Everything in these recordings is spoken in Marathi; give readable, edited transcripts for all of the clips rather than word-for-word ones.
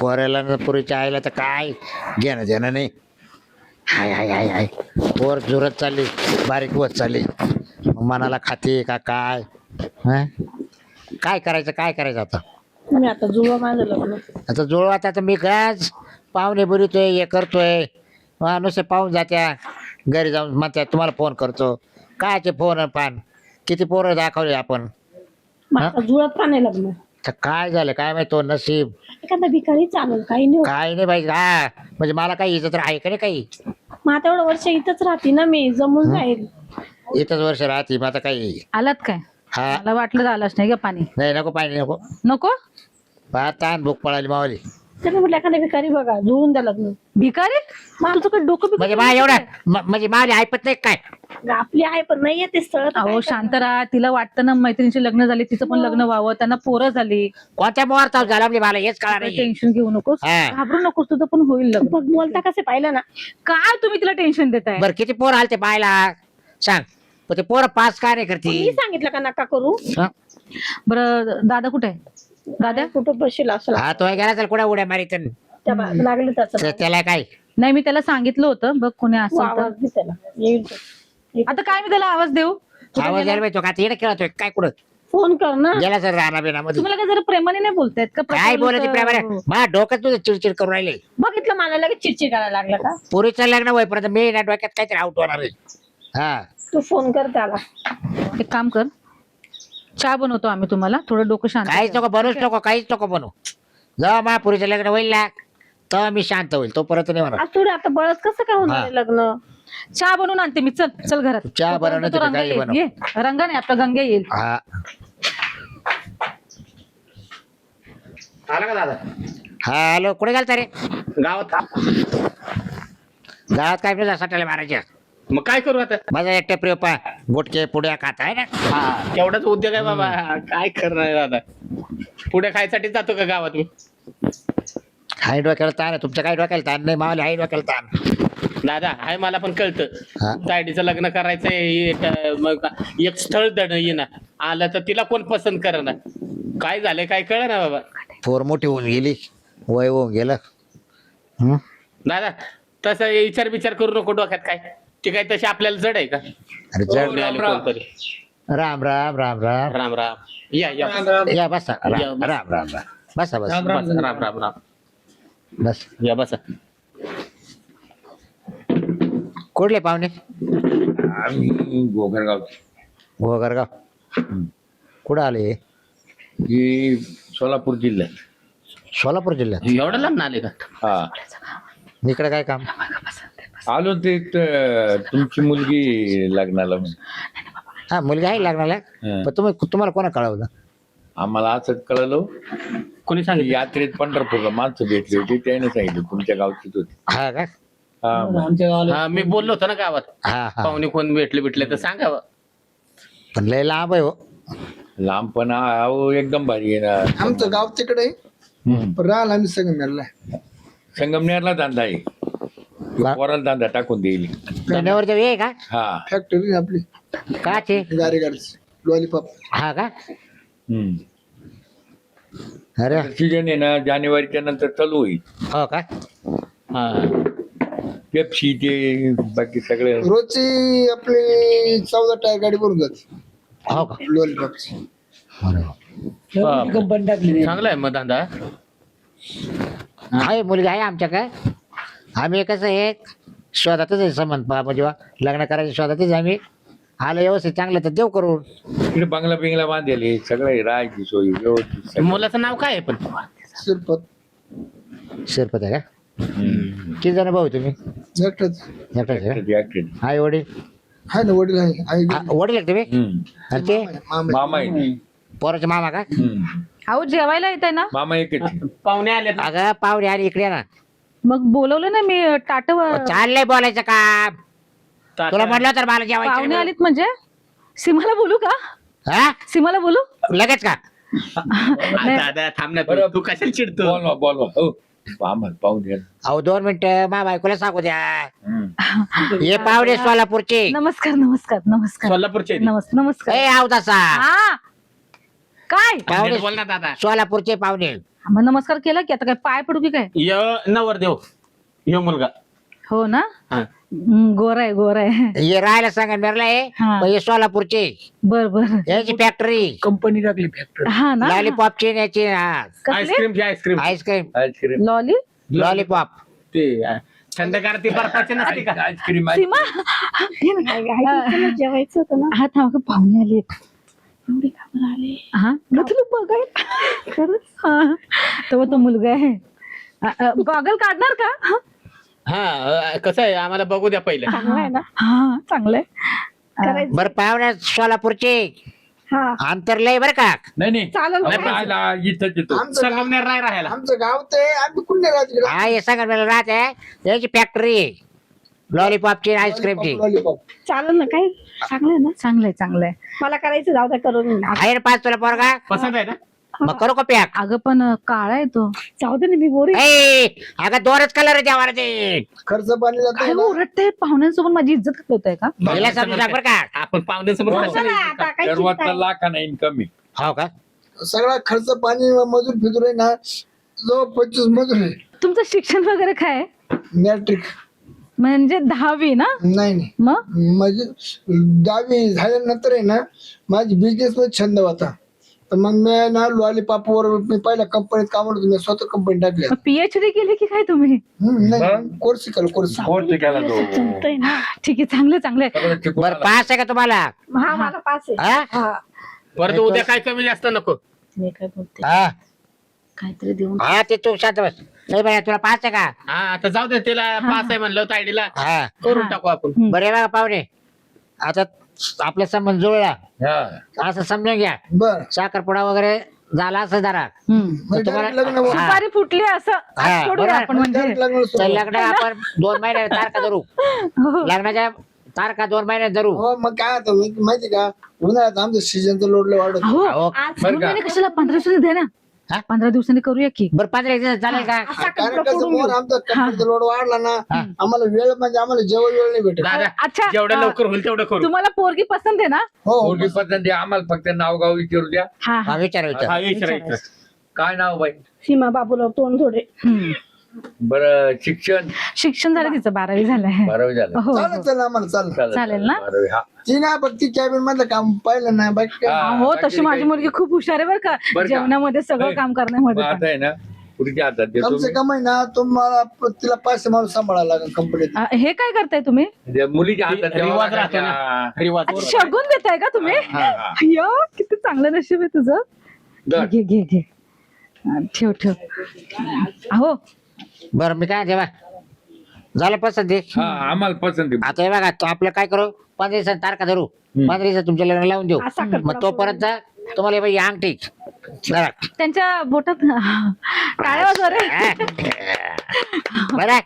पोराला न पुरीच्या आईला तर काय घेणं देणं नाही. हाय हाय हाय हाय पोर जुरत चालली, बारीक होत चालली. मग मनाला खाते का काय? हं? काय करायचं आता? मी आता जुळवा माझं लग्न. आता जुळवात आता मी गाज पाहुणे बोलतोय हे करतोय. नुसते पाहून जात्या घरी जाऊन म्हणत्या तुम्हाला फोन करतो. कायचे फोन पान किती पोरं दाखवले आपण. मग आता जुळत का नाही लग्न? तर काय झालं काय माहिती तो नशीब. एखादा भिकारी चालेल, काही नाही होत. काय नाही पाहिजे हा म्हणजे मला काही इज्जत आहे का नाही काही. मग आता एवढं वर्ष इथंच राहते ना मी, जमून जाईल. इथंच वर्ष राहते मग आता काही. आलात काय? हा मला वाटलं आलाच नाही का पाणी. नाही नको पाणी नको. नको ताण भूक पळाली मावली. त्याने म्हटलं एखादा भिकारी बघा, जुळून द्या लग्न. भिकारी? मग तुझं काही डोकं म्हणजे बिकं मा एवढा म्हणजे मावली ऐपत नाही काय. आपली आहे पण नाहीये ते स्थळ. अहो शांत राहा. तिला वाटतं ना मैत्रिणीचे लग्न झाले, तिचं पण लग्न व्हावं, त्यांना पोरं झाली. कोणत्या मुहूर्तावर झाला म्हणजे मला हेच कळा नाही. टेन्शन घेऊ नकोस, हा. घाबरू नकोस, तुझं पण होईल लग्न. बघ बोलता कसे पाहिलं ना. काय तुम्ही तिला टेन्शन देताय? बरं किती पोर आलते पाहायला सांग. पण ते पोरं पास काय नाही करते. मी सांगितलं का नका करू. हं? बरं दादा कुठे आहे? दादा कुठं बसेल असं हा तो गेला तर कुठे उड्या मारित लागलं त्याचं त्याला काय. नाही, मी त्याला सांगितलं होतं बघ कोणी असेल आवाज तर. दे त्याला, येईल तो. आता काय मी त्याला आवाज देऊ? कुठे आवाज गेला? यायला पाहिजे तो का तिकडे खेळतोय काय कुठं फोन कर ना. गेला सर राणा बिनामध्ये. तुम्हाला काय जरा प्रेमाने नाही बोलतायत का? काय बोलायची प्रेमाने मला डोक्यात तुझं चिडचिड करून राहिले. बघितलं मला लगेच चिडचिड करायला लागला का? पुरीचं लग्न होईपर्यंत मी ना डोक्यात काहीतरी आउट होणार आहे. हा तू फोन कर त्याला. एक काम कर, चहा बनवतो आम्ही तुम्हाला, थोडं डोकं शांत काहीच करा. नको बनवूच नको काहीच नको बनवू. जेव्हा मा पुरीचं लग्न होईल ना तेव्हा मी शांत होईल तोपर्यंत नाही म्हणा. आज थोडे आता बळच कसं काय होणार आहे लग्न? चहा बनवून आणते मी, चल चल घरात. चहा तोपर्यंत बनवण्याचं तो काय रंगा काही येईल. बनव. ये रंगा नाही आपला गंगे येईल. हा आला का दादा? हा हॅलो कुठे गेलता रे? गावात. गावात काय नाही सटायला मारायच्या. मग काय करू आता? माझा एकट्या प्रिय पा गुटके पुड्या खात आहे ना. हा तेवढाच उद्योग आहे बाबा. काय करणार आहे दादा? पुढे खायसाठी जातो का गावात मी? हाय डोक्याला ताण आहे तुमच्या काय डोक्याला ताण नाही मावले हाय डोक्याला ताण. दादा हाय मला पण हा. कळतं तायडीचं लग्न करायचंय. मग एक स्थळ येईना आलं तर तिला कोण पसंत करणार? काय झालंय काय कळ ना बाबा. पोर मोठी होऊन गेली वय होऊन गेलं. हं? दादा तसं विचार करू नको डोक्यात. काय ते काय तशी आपल्याला जड आहे का? अरे जड कोणी आले कोणतरी. राम राम राम राम राम राम. या या या बसा राम राम राम राम बसा बस राम राम राम राम. बस. या बसा. कुठले पाहुणे? आम्ही गोगरगाव गोगरगाव. कुठं आले? ही सोलापूर जिल्ह्यात. सोलापूर जिल्ह्यात. एवढं लांब आले का? हा इकडे काय काम? आलो ते तुमची मुलगी लग्नाला म्हणून. हा मुलगी आहे लागणार हं. पण तुम्हाला कोणा कळवलं? आम्हाला असंच कळलं. कोणी सांगितलं? यात्रेत पंढरपूरला माणसं भेटली होती त्याने सांगितलं तुमच्या गावचीच होती. हा का? हा मग. हा मी बोललो होतो ना गावात. हा हा पाहुणे कोण भेटले तर सांगावं. पण लय लांब आहे हो. लांब पण अहो एकदम भारी आहे ना. आमचं गाव तिकडे आहे, हम्म. पण राहिला आम्ही संगमेरला. संगमनेरला धंदा आहे. पोराला धंदा टाकून देईल. धन्यवाद आहे का? हा फॅक्टरी आपली काचे? गारेगाडची लॉलीपॉप. हा का? हम्म. अरे सीजन आहे ना जानेवारीच्या नंतर चालू होईल. हो का? हा पेप्सी ते बाकी सगळे. रोजची आपली 14 टायर गाडी भरून जाते हो का? लॉलीपॉपची. अरे चांगला आहे मग धंदा. आहे मुलगी आहे आमच्याकडे. आम्ही कसं एक शोधातच आहे संबंध म्हणजे लग्न करायच्या शोधातच आम्ही आलं व्यवस्थित चांगलं तर देव करून. इकडे बंगला बिंगला बांधलेले सगळे राहायची सोयी व्यवस्थित सगळं. मुलाचं नाव काय आहे पण? शिरपत शिरपत आहे का? हम्म. किती जण भाऊ तुम्ही? एकटाच एकटाच आहे ऍक्टर- ऍक्टर. का? आई वडील? आहे ना, वडील आहे, आई वडील आहे तुम्ही? हम्म. आणि ते मामा मामा आहे. पोराचे मामा का? हम्म. अहो जेवायला येत आहे ना, मामा एकच आहे. पाहुणे आले अगं पाहुणे आणि इकडे ना. मग बोलवलं ना मी टाट. चाललंय बोलायचं काम. तुला म्हटलं तर मला पाहुणे जेवायचं. आलीत म्हणजे सीमाला बोलू का? हा सीमाला बोलू? लगेच का? दादा थांब ना तू. तू कशाला चिडतो? बोलवा हो आम्हाला पाहून द्या. अहो 2 मिनिटं मा बायकोला सांगू द्या. हम्म. हे पाहुणे सोलापूरचे. नमस्कार नमस्कार नमस्कार. सोलापूरचे नमस्कार. ए आवदासा हा काय? पाहुणे बोल ना दादा. सोलापूरचे पाहुणे. मग नमस्कार केला की आता काय पाय पडू की काय? नवरदेव ह्यो मुलगा. हो ना. हा. गोरा आहे गोरा आहे. हे राहायला सांगा मेरला आहे हा. पण हे सोलापूरचे बर बर. याची फॅक्टरी कंपनी टाकली फॅक्टरी हा ना. लॉलीपॉपची याची कसले आईस्क्रीम घ्या ice cream. Ice cream ice cream lolly lollipop ते थंडगार ती बर्फाची नसते का? आईस्क्रीम सीमा. चला, जेवायचं होतं ना. हा थांब पाहुणे आले. एवढी घाबर आले. हा तुला बघाय खरंच. हा तेव्हा तो मुलगा आहे. गॉगल काढणार का? हा कसं आहे आम्हाला बघू द्या पहिलं. चांगलं आहे ना. हा चांगलंय. करायचं. बरं पाहुण्या सोलापूरचे हा अंतर लय बरं का. नाही चालेल ना. इथं येतो आमचं संगमनेर नाही राहायला. आमचं गाव ते आम्ही कुठे राहतो हा हे सांगा मला राहत आहे याची फॅक्टरी लॉलीपॉपची आईस्क्रीमची लॉलीपॉप. चालेल ना. काय चांगलं आहे ना. चांगलंय चांगलंय. मला करायचं, जाऊ द्या करून. आहे ना पाच तुला पोरगा पसंत आहे ना? मग करू का पॅक अगं पण काळा आहे तो. जाऊ दे ना, मी बोरी. अगं दोनच कलर द्यावा ते खर्च पाणी काय जातो ओरडते पाहुण्यांसोबत माझी इज्जत करतोय का? हिला समजून सांग बरं का. आपण पाहुण्यासमोर हो. कसं नाही का? टाकायची सर्वात काय? लाखाना इन्कम आहे. हो का सगळा खर्च पाणी मजूर फिजूर आहे ना, जो 25 मजूर आहे. तुमचं शिक्षण वगैरे काय आहे? मॅट्रिक म्हणजे 10वी ना. नाही मग म्हणजे 10वी झाल्यानंतर आहे ना माझी बिझनेस मध्ये छंद होता. तर मग मी ना लॉलीपॉपवर मी पहिल्या कंपनीत काम होतो. मी स्वतः कंपनी टाकली. PhD केली की काय तुम्ही? नाही कोर्स केला कोर्स. कोर्स केला तो. जमतंय ना. ठीक आहे चांगले चांगले. सगळं शिकून बरं आला. पास आहे का तुम्हाला हा मला पास आहे. हा? हा. परत उद्या काय कमी जास्त नको. मी काय बोलते हा काहीतरी देऊन. हा ते तू शांत बस. नाही बाया तुला पास आहे का हा आता जाऊ दे तिला पास आहे म्हणलं तायडीला हा करून टाकू आपण. बरे बघा पाहुणे आता आपला संबंध जुळला हा. असं समजून घ्या. बर साखरपुडा वगैरे झाला असं जरा म्हणजे तुम्हाला- direct लग्न हा. सुपारी फुटली असं आज हा, सोडूया बरोबर. आपण म्हणजे. direct लग्न सुरू. तर लग्न आपण 2 महिन्यात तारखा धरू हो. लग्नाच्या तारखा 2 महिन्यात धरू हो मग काय होतं माहिती का, उन्हाळ्यात आमचं सीजनचं लोडलं वाढत. हो हो. आज बरं 2 का? महिने कशाला 15 दिवसांनी द्या ना. हा? 15 दिवसांनी करूया की. बरं 15 दिवस चालेल का कारण कसं मोर आमचा कंपनीचा लोड वाढला ना, आम्हाला वेळ म्हणजे आम्हाला जेवण वेळ नाही भेटत. दादा अच्छा जेवढं लवकर होईल तेवढं करू. तुम्हाला पोरगी पसंत आहे ना? हो पोरगी पसंत आहे. आम्हाला फक्त नाव गाव विचारू द्या. हा हा हा. विचार हा विचारायचं. काय नाव बाई? सीमा बाबूराव तोंडझोडे. हम्म. बरं शिक्षण शिक्षण झालं तिचं 12वी झालंय. 12वी झालं. हो चालेल चालेल आम्हाला चालेल. चालेल ना? 12वी. हा. ती ना फक्त कॅबिन मधलं काम पाहिलं ना बाकी काय. हा. हो बाकी तशी माझी काही मुलगी खूप हुशार आहे बरं का. बरं का? जेवणामध्ये सगळं होय. काम मग करण्यामध्ये पण. आता आहे ना पुढच्या हातात देतो कम से कम आहे ना तुम्हाला तिला 5 माणूस सांभाळायला लागेल कंपनीत. हे काय करताय तुम्ही? मी. मुलीच्या हातात द्यावं रिवाज राहतो लागायचा. ना. रिवाज. अच्छा, शगुन देताय का तुम्ही? या किती चांगलं नशीब आहे तुझं. दर. घे घे घे. ठेव ठेव. अहो बरं मी काय तेव्हा झालं पसंती हा आम्हाला पसंत आहे. आता हे बघा तो आपलं काय करू 15 दिवसात तारखा धरू 15 दिवसात तुमच्या लग्न लावून देऊ हा, साखरपुडा मग तोपर्यंत तुम्हाला बाई अंगठी जरा त्यांच्या बोटात टाळ्या वाजवा रे. बरं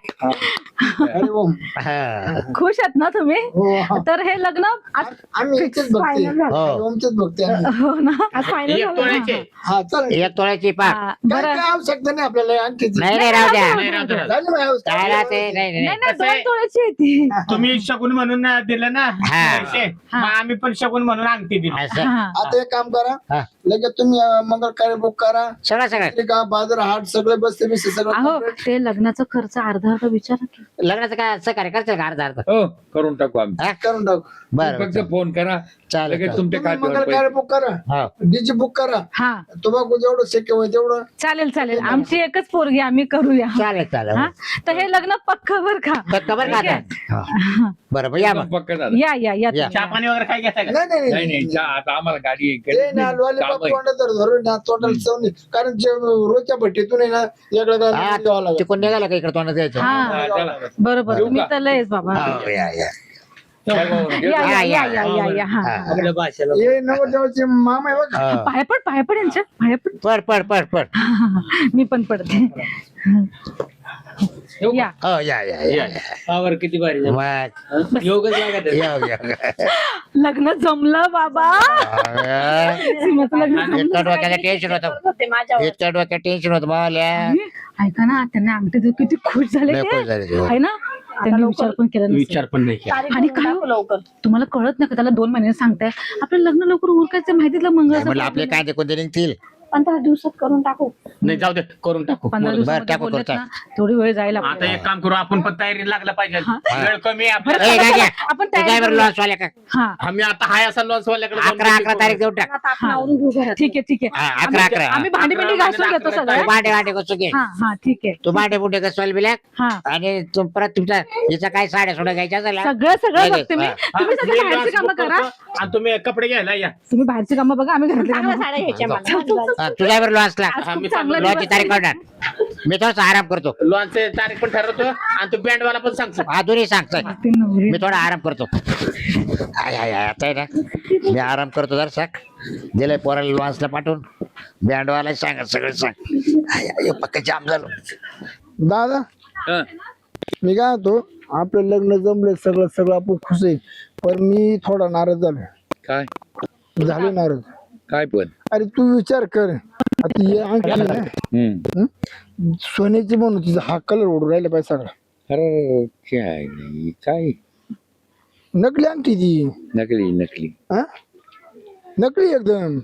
अरे हो. हा. खुश आहात ना तुम्ही? हो, हा. तर हे लग्न आज- आम्ही इथेच बघते. फायनल झालं. हो. ओमचेच बघते आम्ही. हो ना. आज फायनल एक झालं. तोळ्याचे. हा चालेल. 1 तोळ्याची पाक हा, काय बरं. काय आवश्यकता नाही आपल्याला आणखीच. नाही नाही राहू द्या नाही राहू दे, राहू दे. झाली मग आवश्यकता. काय राहते नाही नाही नाही नाही. नाही कसं आहे? 2 तोळ्याची आहे ती. तुम्ही शगुन म्हणून दिलं ना हा. पैसे मग आम्ही पण शगुन म्हणून अंगठी दिली. असं हा. आता एक काम करा, हा. लगेच तुम्ही मंगल कार्य बुक करा. सगळं का बाजार हाट सगळे बसते बिसते सगळं अहो complete. ते लग्नाचा खर्च अर्धा विचारा की. लग्नाचं काय सहकार्य करतील का अर्धा अर्धा हो करून टाकू आम्ही. करून टाकू. बरं फक्त फोन करा चालेल, लगेच चालेल. तुमच्या तुम्ही मंगल खात्यावर कार्य पैसे. बुक करा, हा डीजे बुक करा. हा तुम्हाला जेवढं शक्य होईल तेवढं. चालेल चालेल आमची एकच पोरगी आम्ही करूया. चालेल चालेल हा तर हे लग्न पक्का बर का? खबर का ठीक आहे. आता हा. बरं बरं या मग पक्का झालं. या या या या. चहा पाणी वगैरे काय घेताय का? नाही नाही नाही नाही नाही चहा आता आम्हाला गाडी आहे. ते ना लॉलीपॉप काम आहे. तोंडात धरून ना तोंडाला चव नाही. कारण जे रोजच्या भट्टीतून आहे ना वेगळं हा, द्यावं लागेल. तिकडून निघाला का इकडे तोंडात यायचं हा हा, चला. बरोबर येऊ तुम्ही का? तर लयच बाबा. हो, या या या या या या या या हा हा. आपल्या भाषेला हे नवरदेवाचे मामा आहे बघा. हा. पाय पड यांच्या पाय पड. पड पड पड पड मी पण पडते. या हो या या या पावर किती भारी झालं. मग योगच लागत आहे. या या लग्न जमलं बाबा. सीमाचं लग्न जमलं. इतकं डोक्याला टेन्शन होतं होते माझ्यावर. इतकं डोक्यात टेन्शन होतं मला ऐका ना त्यांना अंगठी देऊन किती खुश झाले लय ते. खुश झाले ते. आहे ना त्यांनी विचार पण केला नसेल. विचार पण नाही केला. तारीख आणि करून काय टाकू लवकर. तुम्हाला कळत नाही का त्याला 2 महिने सांगताय आपलं लग्न लवकर उरकायचं माहितीला नाही, मंगळ म्हणलं आपले कांदे कोणते निघतील 15 दिवसात करून टाकू. नाही जाऊ दे करून टाकू 15 बरं, दिवसामध्ये टाकू, बोललेत टाकू. ना, थोडी वेळ जायला आता एक काम करू आपण पण तयारी लागला पाहिजे वेळ कमी आहे आपल्याला. ए, काय घ्या. आपण तू काय तयारी बरं करूया. लॉस वाल्या का हा आम्ही आता हाय असा लॉस वाल्याकडे जाऊन 11 तारीख देऊन टाक आता आपण आवरून घेऊ घरात. ठीक आहे ठीक आहे. हा, 11 आम्ही भांडी बिंडी घासून घेतो तू सगळं. भांडे भांडे कसं घे हा हा ठीक आहे. तू भांडे बुंडे कसवाल बिल्याक हा आणि तू परत तुमचा हिचा काय साड्या सोडा घ्यायच्या झाला सगळं सगळं लगेच, बघते मी. हा. तुम्ही हा, सगळी मी बाहेरची लॉस कामं बुक करा. करतो आणि तुम्ही कपडे घ्यायला या. तुम्ही बाहेरची कामं बघा, आम्ही घरातली चांगल्या कामं साड्या घ्यायच्या मला. तुझ्या बरं लॉसला हा, मी चांगलं लॉसची तारीख काढणार मी थोडासा आराम करतो लॉनचे तारीख पण ठरवतो आणि तो बँडवाला पण सांगतो. हा दोन्ही सांगतोय ती नवरी. मी थोडा आराम करतो आय आय आय आता आहे ना मी आराम करतो जर साक दिलंय पोराला लॉन्सला पाठवून बँडवाला सांग सगळं सांग आय आय पक्का जाम झालो दादा हा. मी काय होतो आपलं लग्न जमले सगळं सगळं आपण खुश आहे पण मी थोडा नाराज झालो काय झालो नाराज. काय पण अरे तू विचार कर आता ही अंगठी आहे ना, सोन्याची म्हणून तिचा हा कलर उडून राहिला पाहिजे सगळा. अरे काय नकली अंगठी ती नकली नकली हा नकली एकदम.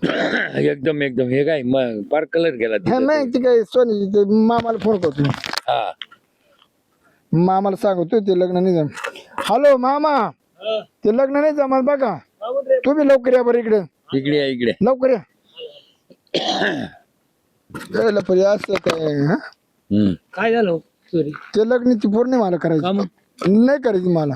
एकदम एकदम हे काय मग पार कलर गेला हा तिथं. नाही ती काय सोन्याची ते मामाला फोन करतो हा मामाला सांगतो ते लग्न नाही जम. हॅलो मामा ते लग्न नाही जमाल बघा तुम्ही लवकर या बरं इकडे इकडे या, इकडे लवकर या. यायला पाहिजे असं काय हा? काय झालं सॉरी ते लग्न ती पूर्ण मला करायची नाही करायची मला.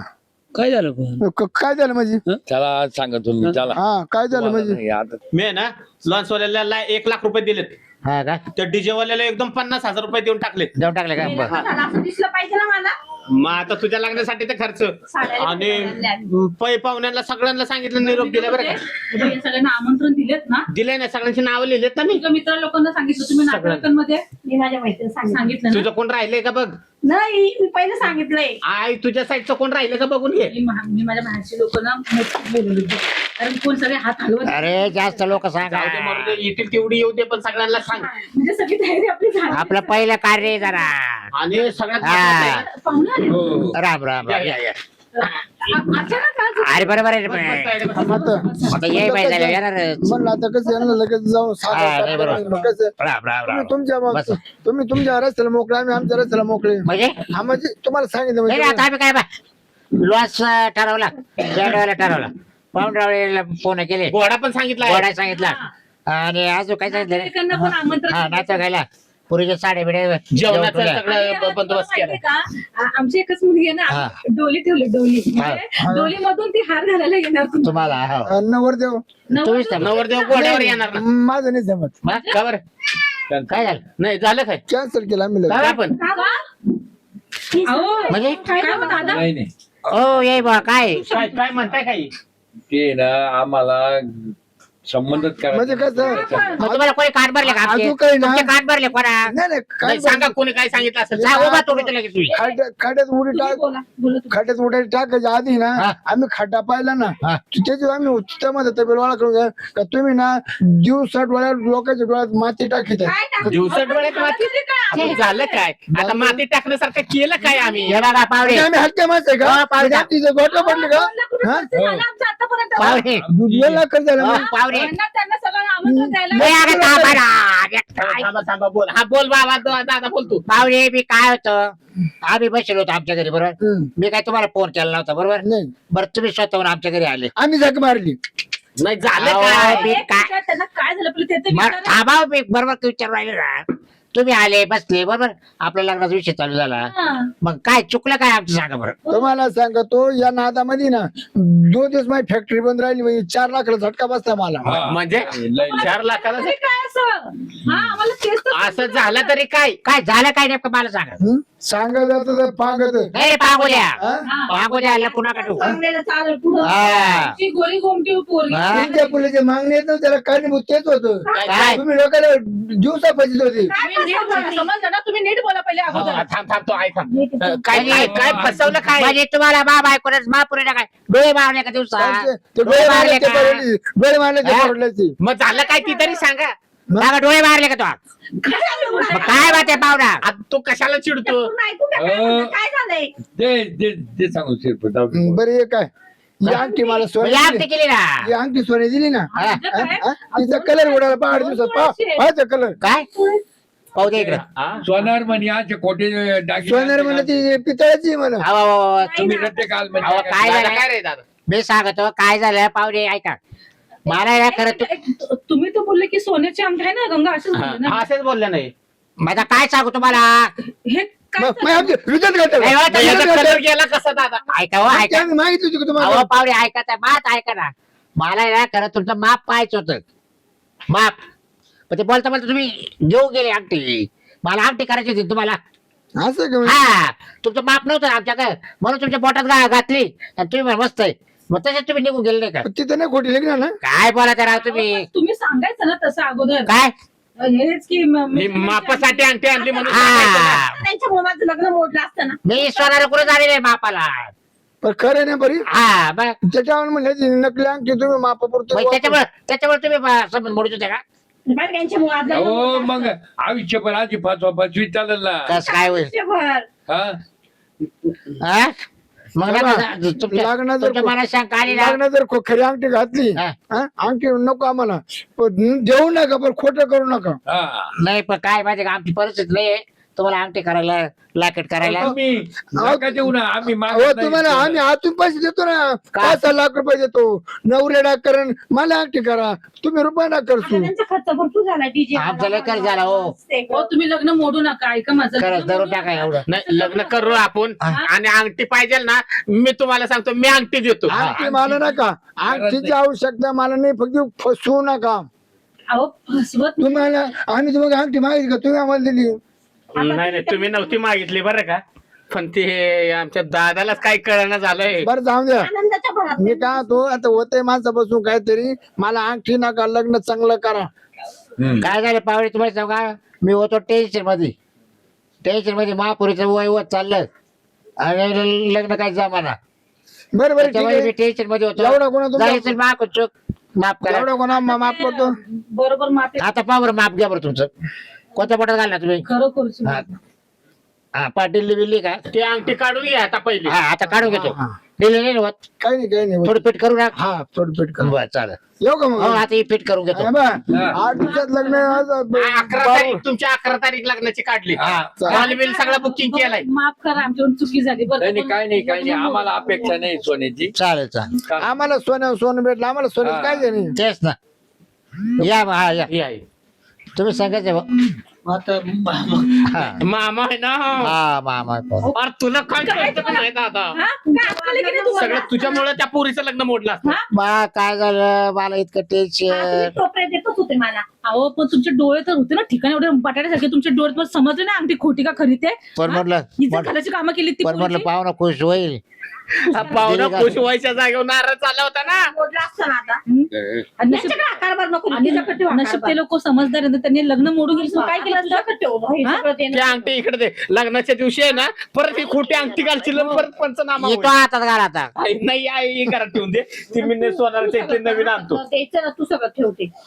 काय झालं पण काय झालं म्हणजे चला आज सांगा तुम्ही चला हा काय झालं म्हणजे नाही, आता मी आहे ना लॉन्च वाल्याला 1 लाख रुपये दिलेत. हा का त्या डीजे वाल्याला एकदम 50,000 रुपये देऊन टाकले. देऊन टाकले का बरं. झालं असं दिसलं पाहिजे ना मला. मग आता तुझ्या लग्नासाठी ते खर्च साड्या आणि पै पाहुण्यांना सगळ्यांना सांगितलं निरोप दिला बरं का. या सगळ्यांना आमंत्रण दिलेत ना दिलंय ना सगळ्यांची नावं लिहिलेत ना मी. तुझ्या मित्र लोकांना सांगितलं तुम्ही नातेवाईकांमध्ये मी माझ्या मैत्रिणी सांगितलं ना तुझं कोण राहिलंय का बघ. नाही मी पहिले सांगितलंय. आई तुझ्या साईडचं कोण राहिलं का बघून घे. मी माझ्या बाहेरच्या लोकांना बोलवलं होतं. कारण कोण सगळे हात हलवत अरे जास्त लोक सांगा जाऊ दे, मरू दे, येतील तेवढी येऊ दे पण सगळ्यांना सांग. म्हणजे सगळी तयारी आपली झाली. आपलं पहिलं कार्य आहे जरा आणि सगळ्यात हा. महत्त्वाचं पाहुणे आले. हो. राम राम राम. या, या. अचानक आज अरे बरोबर आहे आता ये पाहिजे येणारच. म्हणलं आता कसं यांना लगेच जाऊन हा, नाही बरोबर. मग कसं राम राम तुम्ही राम तुमच्या बस. तुम्ही तुमच्या रस्त्याला मोकळे आम्ही आमच्या रस्त्याला मोकळे. म्हणजे हा म्हणजे तुम्हाला सांगितलं नाही म्हणजे आता आम्ही काय बा लॉस ठरवला बँडवाला ठरवला पाहुणरावळीला फोन केले घोडा पण सांगितला गोडा सांगितला आणि अजून काय सांगितलं नातेवाईकांना पण आमंत्रण हा नाचा गायला पुरीच्या साड्या बिड्या जेवणाचं जेवण आणि सगळं आता बंदोबस्त तुम्हाला केला. माहितीये का आमची एकच मुलगी आहे हा. ना डोली ठेवली डोली म्हणजे डोलीमधून ती हार घालायला येणार तुम्ही. तुम्हाला हो. नवरदेव तुम्हीच तर नवरदेव घोड्यावर येणार ना. माझं नाही जमत मग का बरं? काय झालं नाही झालं काय कॅन्सल केलं आम्ही लगेच. काय पण का गं? अहो, म्हणजे काय हो दादा नाही नाही ओ ये बा काय काय काय म्हणताय काही ते ना आम्हाला संबंधच म्हणजे कसं मग तुम्हाला कोणी कान भरले का आमचे? अजून काही ना तुमचे कान भरले कोणा नाही नाही काय नाही, सांगा कोणी काय सांगितलं असेल. जा उभा तुम्ही तुला की तुम्ही खाट्यात उडी टाक बोला बोला तुम्ही. खाट्यात उडी टाकायच्या आधी ना हा. आम्ही खाटा पाहिला ना हा. त्याची आम्ही त्यामध्ये तब्येत वाळा करून घ्या का तुम्ही ना दिवसात डोळ्यात लोकांच्या डोळ्यात माती टाकीत काय टाकलं? दिवसात डोळ्यात माती तरी काय? आपण झालं काय आता माती टाकण्यासारखं केलं काय आम्ही. हे बघा पावडे म्हणजे आम्ही हत्या माणसं आहे हो, का पाहुणे. म्हणजे तिचं गोठं पडलं का 2 लाख रुपये हा? खर्च झाला आमचा आतापर्यंत. पावडे दुधलेला कर झालं हो, म्हणजे. पावडे त्यांना सगळं आमंत्रण द्यायला ए, अगं थांबा ना. थांबा थांबा बोल हा बोल बाबा दादा बोल तू. पावडे मी काय होतं आम्ही बसलो होतो आमच्या घरी बरोबर हम्म. मी काय तुम्हाला फोन केला नव्हता बरोबर नाही बरं तुम्ही स्वतःहून आमच्या घरी आले आम्ही झक मारली नाही झालं अहो, काय मी एक काय विचार त्यांना काय झालं आपलं ते तर मग विचारा. थांबा मी बरोबर विचार राहिले ना तुम्ही आले बसले बरोबर आपल्या लग्नाचा विषय चालू झाला हा. मग काय चुकलं काय आमचं सांगा बरं तुम्हाला सांगतो या नादामध्ये ना 2 दिवस माझी फॅक्टरी बंद राहिली म्हणजे 4 लाखाला झटका बसला मला हा. म्हणजे लय- 4 लाखाला तरी काय असं हा आम्हाला तेच तर असं झालं तरी काय काय झालं काय नेमकं मला सांगा हं? सांगायचं जातं तर पांगत हे पागोल्या हा? पागोल्या लपून नका ठेवू. चांगल्याला चालेल पुढं हा. ती गोरी गोमटी पोरगी हा. तुमच्या पुढे मागणी येत नव्हतं त्याला कारणीभूत तेच होतं काय? तुम्ही लोकांना दिवसा पैसे होते तुम्ही नीट बोला, समजलं ना तुम्ही नीट बोला पहिले अगोदर थांब थांब तो ऐका काय काय काय फसवलं काय म्हणजे तुम्हाला बाबा ऐकूनच महापुरे काय डोळे मारले का दिवसा ते डोळे मारले ते परवडले. डोळे मारले ते हा? परवडले. मग झालं काय ती तरी सांगा. सांगा डोळे मारले का तो मग काय बात आहे पाहुणा आता तू कशाला चिडतो. ऐकून घ्या, काय झालं? काय झालंय ते सांगू शिरपत जाऊ दे. बरं हे काय ही अंगठी मला सोने म्हणजे दिली. अंगठी केली ना ही अंगठी सोने दिली ना हा. तिचा कलर उडाला 8 दिवसात पाहायचा कलर काय पाहू दे इकडं हा? सोनार म्हणे आज खोटे दागिने सोन्यावर म्हणलं ती पितळाची म्हणा अहो, अहो, अहो, तुम्ही रट्टे काल अहो, म्हणजे काय दादा, झालं काय रे दादा मी सांगतो काय झालं पाहुणे ऐका मला या करत तुम्ही तर बोलले की सोन्याची अंगठी आहे ना गंगा असेच बोलले ना हा, असेच बोलले नाही माझा काय सांगू तुम्हाला हे काय विकत नाही, हो, घातलं याचा कलर गेला कसा दादा ऐका हो ऐका माहिती होती का तुम्हाला अहो पाहुणे ऐका त्या मात ऐका ना मला या करत तुमचं माप पाहायचं होतं माप पण ते बोलता बोलता तुम्ही घेऊ गेले अंगठी मला अंगठी करायची होती तुम्हाला असं का हा तुमचं माप नव्हतं आमच्याकडे म्हणून तुमच्या पोटात घातली आणि तुम्ही म्हणा, मस्त आहे मग तसेच तुम्ही निघून गेले नाही का तिथं नाही खोटी लेखना ना काय बोला राव तुम्ही तुम्ही सांगायचं ना तसं अगोदर काय हेच की मी मापासाठी अंगठी आणली म्हणून सांगायचं ना. हा त्यांच्यामुळे माझं लग्न मोडलं असतं ना. मी सोनाला कुठे झालेले आहे मापाला पण खरं नाही बरी हा बघ त्याच्यावर म्हणले नकली अंगठी तुम्ही मापापुरतो मग त्याच्यामुळे तुम्ही संबंध मोडत होते का बरं, त्यांच्यामुळे आज लग्न हो मोडलं मग आयुष्यभर आजी 5 चालेल ना कसं काय होईल आयुष्यभर. हा हा? मग बाबा, नका तुमच्या लग्न जर तुमच्या मनात शंका आली ना लग्न जर खरी अंगठी घातली हा. हा, अंगठी नको आम्हाला पण देऊ नका पण खोटं करू नका हा नाही पण काय माहिती का आमची परिस्थिती नाही आहे. तुम्हाला अंगठी करायला लॅकेट करायला तुम्ही नका देऊ ना आम्ही हो मागत नाही. तुम्हाला आम्ही आतून पैसे देतो ना 5-6 लाख रुपये देतो नवऱ्याला करण मला अंगठी करा तुम्ही रुपये ना आता करतो त्यांचा खर्च भरपूर झाला डीजे आमचा लय खर्च झाला, हो. हो तुम्ही लग्न मोडू नका ऐका माझं खरंच धरून टाका एवढं नाही लग्न करू आपण आणि अंगठी पाहिजे ना मी तुम्हाला सांगतो मी अंगठी देतो अंगठी मला नका अंगठीची आवश्यकता मला नाही फक्त फसवू नका अहो फसवत तुम्हाला आम्ही तुम्हाला अंगठी मागितली का तुम्ही आम्हाला दिली नाही नाही तुम्ही नव्हती मागितली बरं का पण ते आमच्या दादालाच काही कळणं झालंय बरं जाऊ द्या आनंदाच्या भरात मी काय तो आता होते माणसापासून काहीतरी मला अंगठी नका लग्न चांगलं करा काय झालं पावळे तुम्हाला सांगा मी होतो टेन्शन मध्ये महापुरीचं वय होत चाललं आणि लग्न काय जमाना बरं बरं ठीक त्याच्यामुळे मी आहे टेन्शन मध्ये होतो एवढा कोणा तुमचा जायचं माफ चूक माफ करा एवढा कोणा माफ करतो बरोबर माते आता पहा बरं माफ घ्या बरं तुमचं कोणत्या पोटात घालला तुम्ही खरोखर हा. हा पाटील बिल्ली का ते अंगठी काढून घ्या आता पहिली हा आता काढून घेतो हा. दिले नाही ना होत काही नाही थोडी फिट करू ना हा थोडं पीठ करा बरं चालेल येऊ का हो मग आता ही फिट करून घेतो हा, बा. 8 दिवसात लग्न आज 11 तारीख तुमच्या 11 तारीख लग्नाची काढली हॉल बिल सगळं बुकिंग केलंय माफ करा आमच्याकडून चुकी झाली नाही नाही, बरं काही नाही आम्हाला अपेक्षा नाही सोन्याची चालेल आम्हाला सोनं भेटलं आम्हाला सोन्याचं काय नाही तेच ना या मग, हा या हे आहे. तुम्ही सांगायचं बा. हा मामा आहे ना हा मामा अरे तुला काय कळतं का नाही दादा हा? काय अक्कल आहे की नाही तुम्हाला? सगळं तुझ्यामुळे त्या पोरीचं लग्न मोडलं असतं. बा काय झालं मला इतकं हा, तुम्ही टेन्शन टोपरे देतच होते मला. अहो पण तुमचे डोळे तर होते ना ठिकाणी एवढे बटाट्यासारखे तुमचे डोळे पण समजले ना अंगठी खोटी का खरी ते पण म्हटलं इज्जत घालायची कामं केली ती पण म्हटलं पोरीची. पाहुणा खुश होईल हा पाहुणा खुश व्हायच्या जागेवर नारळ चालला होता ना मोडलं असतं ना आता. आणि नशीब- त्यांच्याकडे आकारभार नको. आणि तिच्याकडे ठेवा नशीब ते आकारभार. लोक समजदार आहेत ना, त्यांनी लग्न मोडून गेली काय केलं असतं तुझ्याकडे ठेव. हे हा? सगळं देणं. त्या अंगठी इकडे दे लग्नाच्या दिवशी आहे ना परत ही खोटी अंगठी घालशील आणि परत पंचनामा येतो होईल. हातात घाल आता नाही आई घरात ठेवून दे ती मी सोनारच्या इथे नवीन आणतो द्यायचं ना तू सगळं ठेवते.